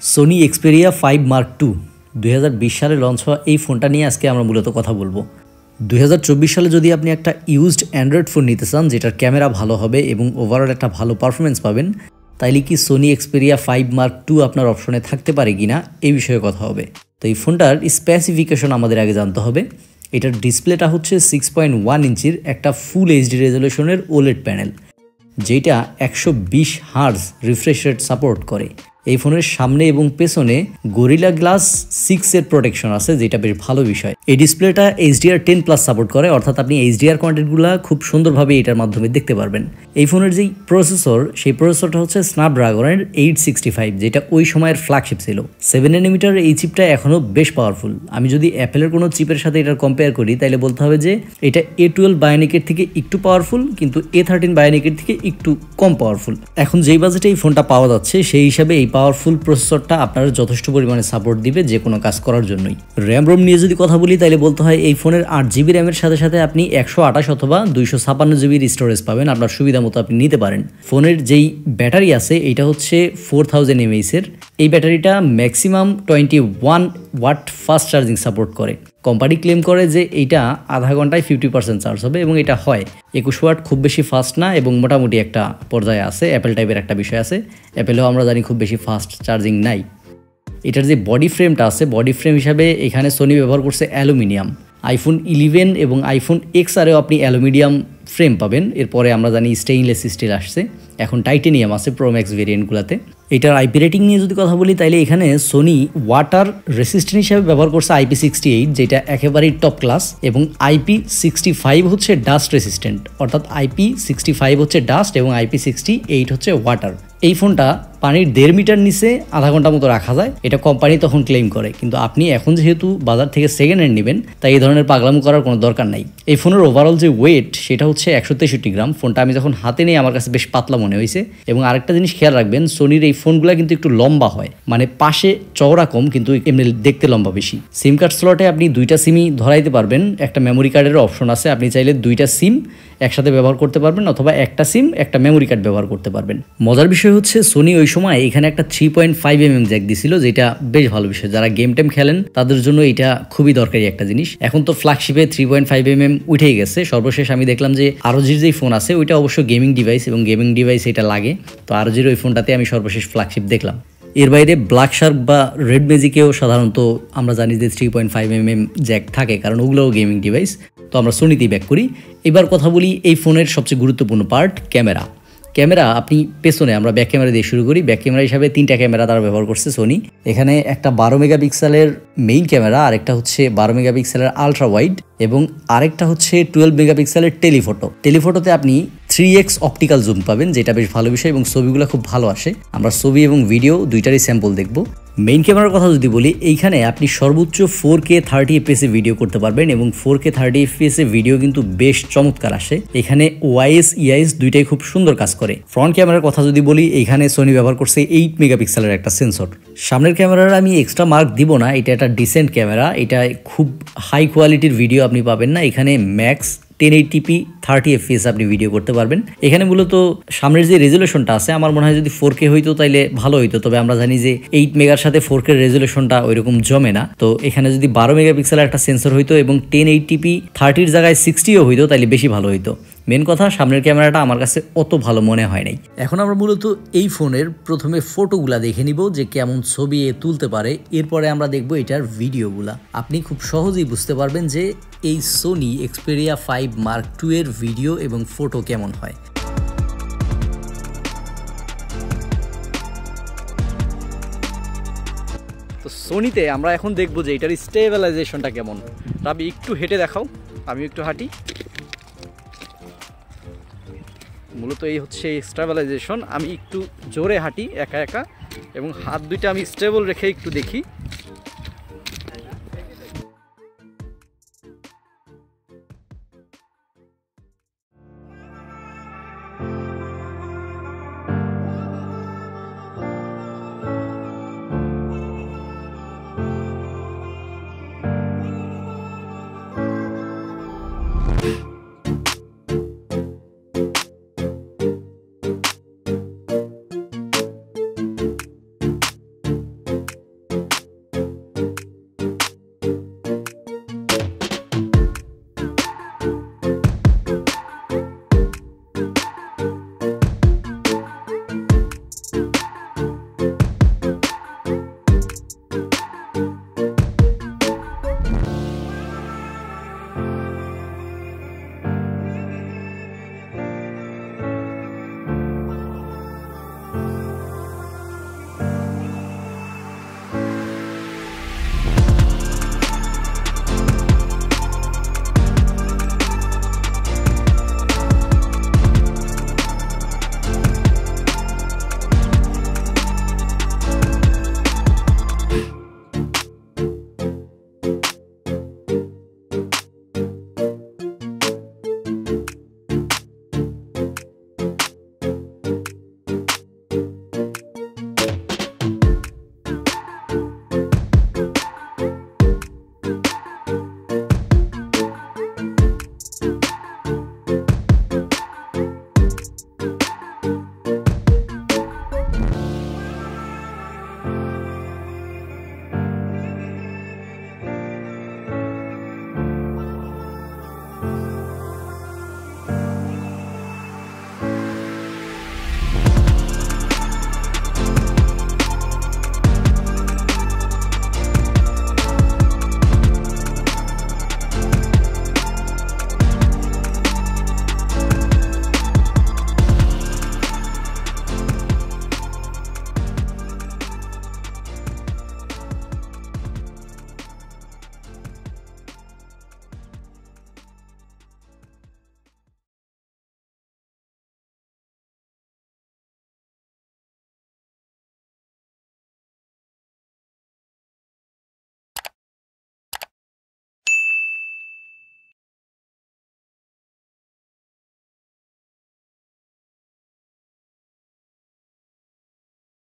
Sony Xperia 5 mark two 2020 সালে launch হওয়া এই ফোনটা নিয়ে আজকে আমরা মূলত কথা বলবো। 2024 সালে যদি আপনি একটা ইউজড অ্যান্ড্রয়েড ফোন নিতে চান যেটার ক্যামেরা ভালো হবে এবং ওভারঅল একটা ভালো পারফরমেন্স পাবেন, তাইলে কি সোনি এক্সপেরিয়া 5 মার্ক টু আপনার অপশনে থাকতে পারে কিনা এই বিষয়ে কথা হবে। তো এই ফোনটার স্পেসিফিকেশন আমাদের আগে জানতে হবে। এটার ডিসপ্লেটা হচ্ছে 6.1 ইঞ্চির একটা ফুল এইচডি রেজলিউশনের ওলেড প্যানেল, যেটা 120 হার্জ রিফ্রেশ রেট সাপোর্ট করে। এই ফোনের সামনে এবং পেছনে গরিলা গ্লাস 6 এর প্রোটেকশন আছে, যেটা বেশ ভালো বিষয়। এই ডিসপ্লেটা HDR10+ সাপোর্ট করে, অর্থাৎ আপনি HDR কন্টেন্টগুলো খুব সুন্দরভাবে এটার মাধ্যমে দেখতে পারবেন। এই ফোনের যেই প্রসেসর, সেই প্রসেসরটা হচ্ছে স্ন্যাপড্রাগনের 865, যেটা ওই সময়ের ফ্ল্যাগশিপ ছিল। 7 nm এই চিপটা এখনও বেশ পাওয়ারফুল। আমি যদি অ্যাপেলের কোনো চিপের সাথে এটার কম্পেয়ার করি, তাহলে বলতে হবে যে এটা A12 বায়োনিকের থেকে একটু পাওয়ারফুল, কিন্তু A13 বায়োনিকের থেকে একটু কম পাওয়ারফুল। এখন যেই বাজেটে এই ফোনটা পাওয়া যাচ্ছে, সেই হিসাবে এই পাওয়ারফুল প্রসেসরটা আপনারা যথেষ্ট পরিমাণে সাপোর্ট দিবে যে কোনো কাজ করার জন্যই। র্যাম রোম নিয়ে যদি কথা বলি, তাহলে বলতে হয় এই ফোনের 8GB র্যামের সাথে সাথে আপনি 128 অথবা 256GB স্টোরেজ পাবেন। আপনার সুবিধা মতো আপনি নিতে পারেন। ফোনের যেই ব্যাটারি আছে, এটা হচ্ছে 4000 mAh এর। এই ব্যাটারিটা maximum 21 watt fast charging support করে। কোম্পানি ক্লেম করে যে এইটা আধা ঘন্টায় 50% চার্জ হবে, এবং এটা হয়। 21 ওয়াট খুব বেশি ফাস্ট না, এবং মোটামুটি একটা পর্যায়ে আছে। অ্যাপেল টাইপের একটা বিষয় আছে, অ্যাপেলেও আমরা জানি খুব বেশি ফাস্ট চার্জিং নাই। এটার যে বডি ফ্রেমটা আছে, বডি ফ্রেম হিসাবে এখানে সোনি ব্যবহার করছে অ্যালুমিনিয়াম। আইফোন 11 এবং আইফোন XRেও আপনি অ্যালুমিনিয়াম ফ্রেম পাবেন। এরপরে আমরা জানি স্টেইনলেস স্টিল আসছে, এখন টাইটেনিয়াম আছে প্রো ম্যাক্স ভেরিয়েন্টগুলোতে। এটার আইপি রেটিং নিয়ে যদি কথা বলি, তাইলে এখানে সোনি ওয়াটার রেসিস্ট্যান্ট হিসাবে ব্যবহার করছে IP68, যেটা একেবারেই টপ ক্লাস, এবং IP65 হচ্ছে ডাস্ট রেসিস্ট্যান্ট। অর্থাৎ IP65 হচ্ছে ডাস্ট এবং IP68 হচ্ছে ওয়াটার। এই ফোনটা পানির 1.5 মিটার নিচে আধা ঘন্টা মতো রাখা যায়, এটা কোম্পানি তখন ক্লেম করে। কিন্তু আপনি এখন যেহেতু বাজার থেকে সেকেন্ড হ্যান্ড নেবেন, তাই এই ধরনের পাগলামো করার কোনো দরকার নাই। এই ফোনের ওভারঅল যে ওয়েট, সেটা হচ্ছে 163 গ্রাম। ফোনটা আমি যখন হাতে নিই আমার কাছে বেশ পাতলা মনে হয়েছে। এবং আরেকটা জিনিস খেয়াল রাখবেন, সোনির এই ফোনগুলো কিন্তু একটু লম্বা হয়, মানে পাশে চওড়া কম, কিন্তু এমনি দেখতে লম্বা বেশি। সিম কার্ড স্লটে আপনি 2টা সিমই ধরাইতে পারবেন। একটা মেমোরি কার্ডের অপশন আছে, আপনি চাইলে 2টা সিম একসাথে ব্যবহার করতে পারবেন, অথবা একটা সিম একটা মেমোরি কার্ড ব্যবহার করতে পারবেন। মজার বিষয় হচ্ছে সোনি ওই সময় এখানে একটা 3.5mm জ্যাক দিছিল, যেটা বেশ ভালো বিষয়। যারা গেম টেম খেলেন তাদের জন্য এটা খুবই দরকারি একটা জিনিস। এখন তো ফ্ল্যাগশিপে 3.5mm উঠেই গেছে। সর্বশেষ আমি দেখলাম যে ROG'র যেই ফোন আছে, ওইটা অবশ্য গেমিং ডিভাইস, এবং গেমিং ডিভাইস এটা লাগে। তো ROG'র ওই ফোনটাতে আমি সর্বশেষ ফ্ল্যাগশিপ দেখলাম। এর বাইরে ব্ল্যাক শার্ক বা রেড ম্যাজিকেও সাধারণত আমরা জানি যে 3.5mm জ্যাক থাকে, কারণ ওগুলোও গেমিং ডিভাইস। তো আমরা সোনিতেই ব্যাক করি। এবার কথা বলি এই ফোনের সবচেয়ে গুরুত্বপূর্ণ পার্ট, ক্যামেরা। ক্যামেরা আপনি পেছনে, আমরা ব্যাক ক্যামেরা দিয়ে শুরু করি। ব্যাক ক্যামেরা হিসাবে 3টা ক্যামেরা তারা ব্যবহার করছে সোনি। এখানে একটা 12 মেগাপিক্সেলের মেইন ক্যামেরা, আরেকটা হচ্ছে 12 মেগাপিক্সেলের আলট্রা ওয়াইড, এবং আরেকটা হচ্ছে 12 মেগাপিক্সেলের টেলিফটো। টেলিফটোতে আপনি 3x অপটিক্যাল জুম পাবেন, যেটা বেশ ভালো বিষয়, এবং ছবিগুলো খুব ভালো আসে। আমরা ছবি এবং ভিডিও দুইটারই স্যাম্পল দেখব। মেইন ক্যামেরার কথা যদি বলি, এইখানে আপনি সর্বোচ্চ 4K 30 fps ভিডিও করতে পারবেন, এবং 4K 30 fps ভিডিও কিন্তু বেশ চমৎকার আসে। এখানে OIS EIS দুইটাই খুব সুন্দর কাজ করে। ফ্রন্ট ক্যামেরার কথা যদি বলি, এইখানে সোনি ব্যবহার করছে 8 মেগাপিক্সেলের একটা সেন্সর। সামনের ক্যামেরার আমি এক্সট্রা মার্ক দিব না, এটা একটা ডিসেন্ট ক্যামেরা। এটা খুব হাই কোয়ালিটির ভিডিও আপনি পাবেন না। এখানে ম্যাক্স 1080p 30 fps আপনি ভিডিও করতে পারবেন। এখানে মূলত সামনের যে রেজুলেশনটা আছে, আমার মনে হয় যদি 4K হইতো তাইলে ভালো হইতো। তবে আমরা জানি যে 8 মেগার সাথে 4K রেজুলেশনটা ওইরকম জমে না। তো এখানে যদি 12 মেগাপিক্সেলের একটা সেন্সর হইতো এবং 1080p 30-র জায়গায় 60ও হইতো, তাইলে বেশি ভালো হইতো। মেন কথা, সামনের ক্যামেরাটা আমার কাছে অত ভালো মনে হয় নাই। এখন আমরা মূলত এই ফোনের প্রথমে ফটোগুলা দেখে নিব যে কেমন ছবি তুলতে পারে। এরপরে আমরা দেখব এটার ভিডিওগুলা। আপনি খুব সহজেই বুঝতে পারবেন যে এই সোনি এক্সপেরিয়া 5 মার্ক টু এর ভিডিও এবং ফটো কেমন হয়। তো সোনিতে আমরা এখন দেখব যে এটার স্টেবিলাইজেশনটা কেমন। আমি একটু হেঁটে দেখাও, আমি একটু হাঁটি। মূলত এই হচ্ছে স্টেবিলাইজেশন। আমি একটু জোরে হাঁটি একা একা, এবং হাত দুইটা আমি স্টেবল রেখে একটু দেখি